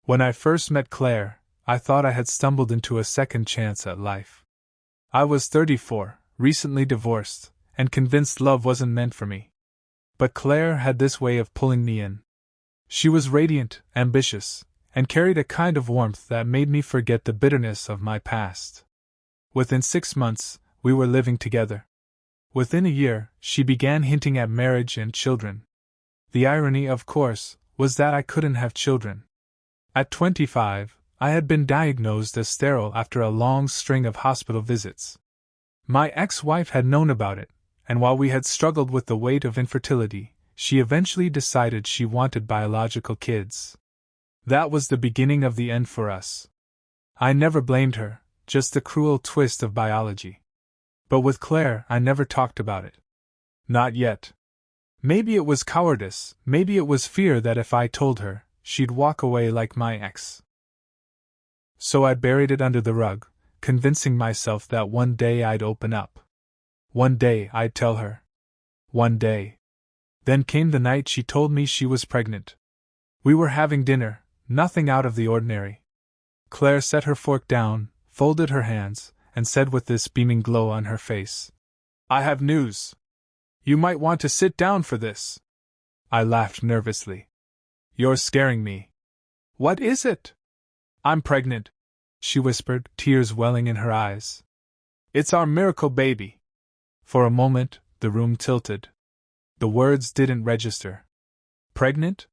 When I first met Claire, I thought I had stumbled into a second chance at life. I was 34, recently divorced, and convinced love wasn't meant for me. But Claire had this way of pulling me in. She was radiant, ambitious, and carried a kind of warmth that made me forget the bitterness of my past. Within 6 months, we were living together. Within a year, she began hinting at marriage and children. The irony, of course, was that I couldn't have children. At 25, I had been diagnosed as sterile after a long string of hospital visits. My ex-wife had known about it, and while we had struggled with the weight of infertility, she eventually decided she wanted biological kids. That was the beginning of the end for us. I never blamed her, just the cruel twist of biology. But with Claire, I never talked about it. Not yet. Maybe it was cowardice, maybe it was fear that if I told her, she'd walk away like my ex. So I buried it under the rug, convincing myself that one day I'd open up. One day I'd tell her. One day. Then came the night she told me she was pregnant. We were having dinner, nothing out of the ordinary. Claire set her fork down, folded her hands, and said with this beaming glow on her face, "I have news. You might want to sit down for this." I laughed nervously. "You're scaring me." "What is it?" "I'm pregnant," she whispered, tears welling in her eyes. "It's our miracle baby." For a moment, the room tilted. The words didn't register. Pregnant?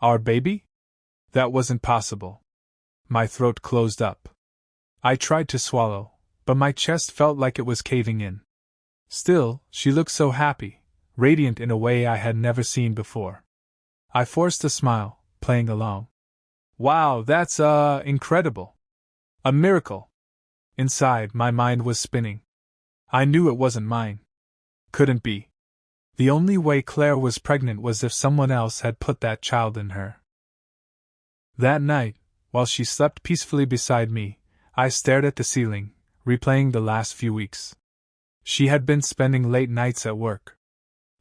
Our baby? That wasn't possible. My throat closed up. I tried to swallow, but my chest felt like it was caving in. Still, she looked so happy, radiant in a way I had never seen before. I forced a smile, playing along. "Wow, that's, incredible. A miracle." Inside, my mind was spinning. I knew it wasn't mine. Couldn't be. The only way Claire was pregnant was if someone else had put that child in her. That night, while she slept peacefully beside me, I stared at the ceiling, replaying the last few weeks. She had been spending late nights at work.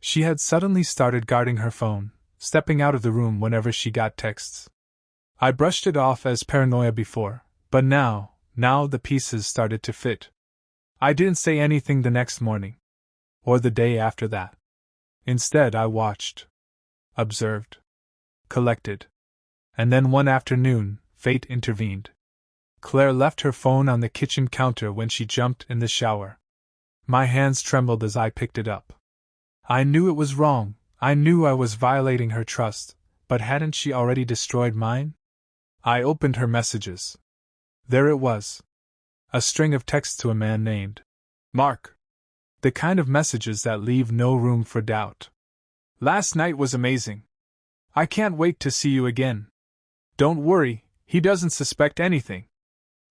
She had suddenly started guarding her phone, stepping out of the room whenever she got texts. I brushed it off as paranoia before, but now the pieces started to fit. I didn't say anything the next morning, or the day after that. Instead, I watched, observed, collected. And then one afternoon, fate intervened. Claire left her phone on the kitchen counter when she jumped in the shower. My hands trembled as I picked it up. I knew it was wrong, I knew I was violating her trust, but hadn't she already destroyed mine? I opened her messages. There it was. A string of texts to a man named Mark. The kind of messages that leave no room for doubt. "Last night was amazing. I can't wait to see you again. Don't worry, he doesn't suspect anything."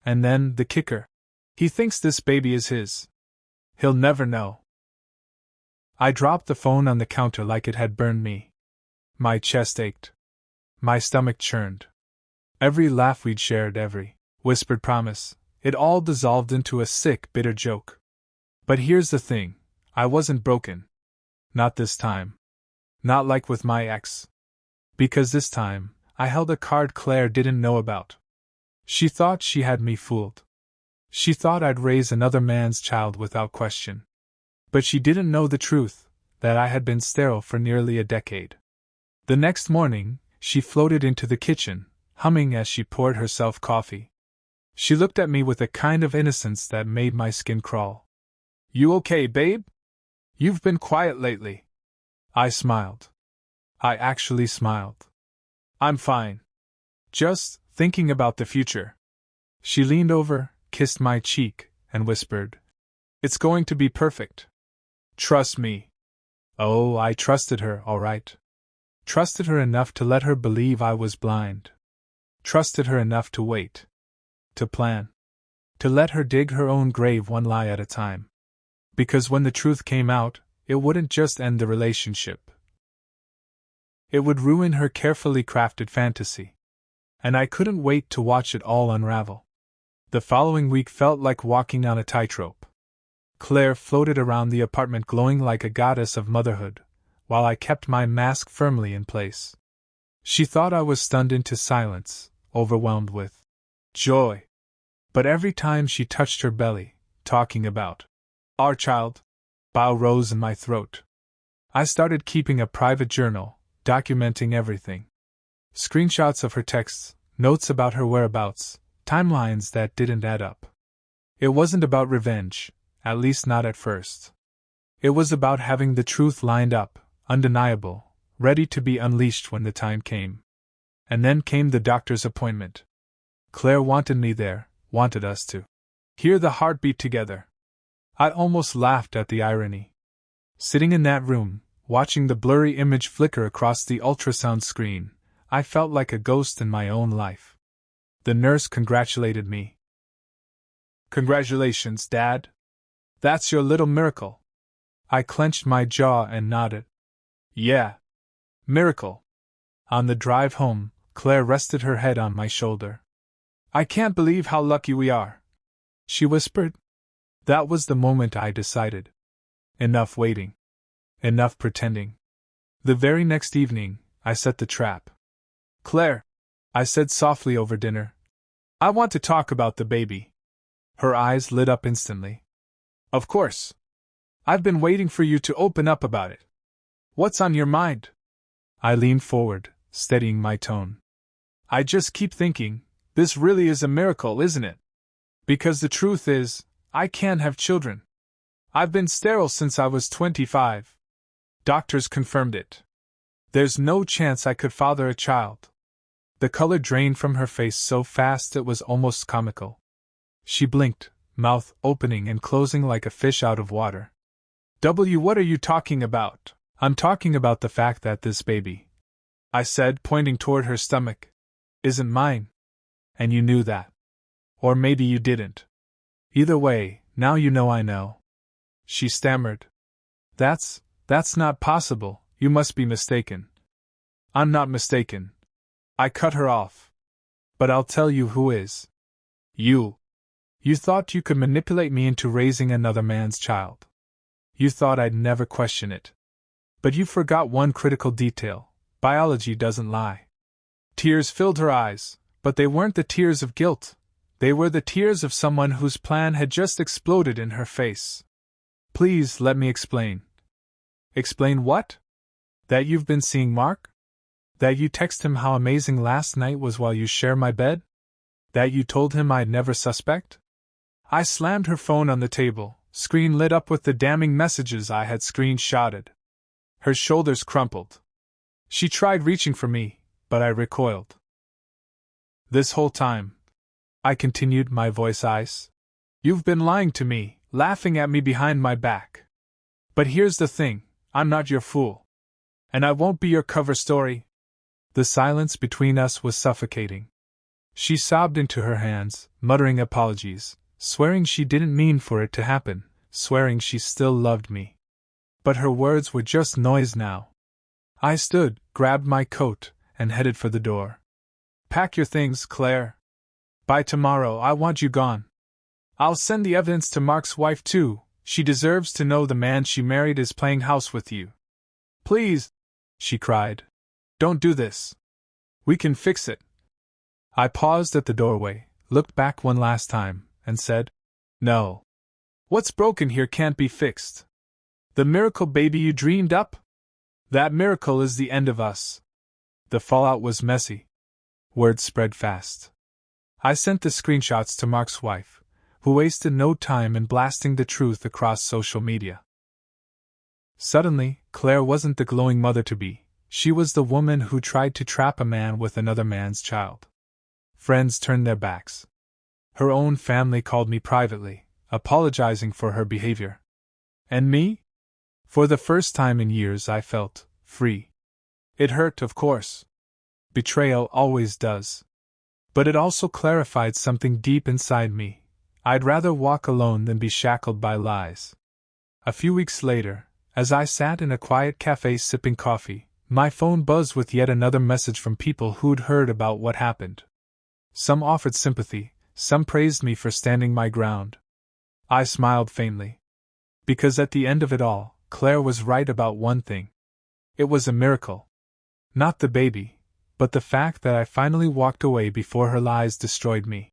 And then, the kicker. "He thinks this baby is his. He'll never know." I dropped the phone on the counter like it had burned me. My chest ached. My stomach churned. Every laugh we'd shared, every whispered promise, it all dissolved into a sick, bitter joke. But here's the thing, I wasn't broken. Not this time. Not like with my ex. Because this time, I held a card Claire didn't know about. She thought she had me fooled. She thought I'd raise another man's child without question. But she didn't know the truth, that I had been sterile for nearly a decade. The next morning, she floated into the kitchen, humming as she poured herself coffee. She looked at me with a kind of innocence that made my skin crawl. "You okay, babe? You've been quiet lately." I smiled. I actually smiled. "I'm fine. Just thinking about the future." She leaned over, kissed my cheek, and whispered, "It's going to be perfect. Trust me." Oh, I trusted her, all right. Trusted her enough to let her believe I was blind. Trusted her enough to wait. To plan. To let her dig her own grave one lie at a time. Because when the truth came out, it wouldn't just end the relationship. It would ruin her carefully crafted fantasy. And I couldn't wait to watch it all unravel. The following week felt like walking on a tightrope. Claire floated around the apartment glowing like a goddess of motherhood, while I kept my mask firmly in place. She thought I was stunned into silence, overwhelmed with joy. But every time she touched her belly, talking about our child, bile rose in my throat. I started keeping a private journal, documenting everything. Screenshots of her texts, notes about her whereabouts, timelines that didn't add up. It wasn't about revenge, at least not at first. It was about having the truth lined up, undeniable, ready to be unleashed when the time came. And then came the doctor's appointment. Claire wanted me there, wanted us to hear the heartbeat together. I almost laughed at the irony. Sitting in that room, watching the blurry image flicker across the ultrasound screen, I felt like a ghost in my own life. The nurse congratulated me. "Congratulations, Dad. That's your little miracle." I clenched my jaw and nodded. "Yeah. Miracle." On the drive home, Claire rested her head on my shoulder. "I can't believe how lucky we are," she whispered. That was the moment I decided. Enough waiting. Enough pretending. The very next evening, I set the trap. "Claire," I said softly over dinner, "I want to talk about the baby." Her eyes lit up instantly. "Of course. I've been waiting for you to open up about it. What's on your mind?" I leaned forward, steadying my tone. "I just keep thinking, this really is a miracle, isn't it? Because the truth is, I can't have children. I've been sterile since I was 25. Doctors confirmed it. There's no chance I could father a child." The color drained from her face so fast it was almost comical. She blinked, mouth opening and closing like a fish out of water. What are you talking about?" "I'm talking about the fact that this baby," I said, pointing toward her stomach, "isn't mine. And you knew that. Or maybe you didn't. Either way, now you know I know." She stammered. That's not possible, you must be mistaken." "I'm not mistaken." I cut her off. "But I'll tell you who is. You. You thought you could manipulate me into raising another man's child. You thought I'd never question it. But you forgot one critical detail. Biology doesn't lie." Tears filled her eyes, but they weren't the tears of guilt. They were the tears of someone whose plan had just exploded in her face. "Please let me explain." "Explain what?" "That you've been seeing Mark? That you text him how amazing last night was while you share my bed? That you told him I'd never suspect?" I slammed her phone on the table, screen lit up with the damning messages I had screenshotted. Her shoulders crumpled. She tried reaching for me, but I recoiled. "This whole time," I continued, my voice ice, "you've been lying to me, laughing at me behind my back. But here's the thing, I'm not your fool. And I won't be your cover story." The silence between us was suffocating. She sobbed into her hands, muttering apologies, swearing she didn't mean for it to happen, swearing she still loved me. But her words were just noise now. I stood, grabbed my coat, and headed for the door. "Pack your things, Claire. By tomorrow I want you gone. I'll send the evidence to Mark's wife too. She deserves to know the man she married is playing house with you." "Please," she cried. "Don't do this. We can fix it." I paused at the doorway, looked back one last time, and said, "No. What's broken here can't be fixed. The miracle baby you dreamed up? That miracle is the end of us." The fallout was messy. Word spread fast. I sent the screenshots to Mark's wife, who wasted no time in blasting the truth across social media. Suddenly, Claire wasn't the glowing mother-to-be. She was the woman who tried to trap a man with another man's child. Friends turned their backs. Her own family called me privately, apologizing for her behavior. And me? For the first time in years I felt free. It hurt, of course. Betrayal always does. But it also clarified something deep inside me. I'd rather walk alone than be shackled by lies. A few weeks later, as I sat in a quiet cafe sipping coffee, my phone buzzed with yet another message from people who'd heard about what happened. Some offered sympathy, some praised me for standing my ground. I smiled faintly. Because at the end of it all, Claire was right about one thing. It was a miracle. Not the baby, but the fact that I finally walked away before her lies destroyed me.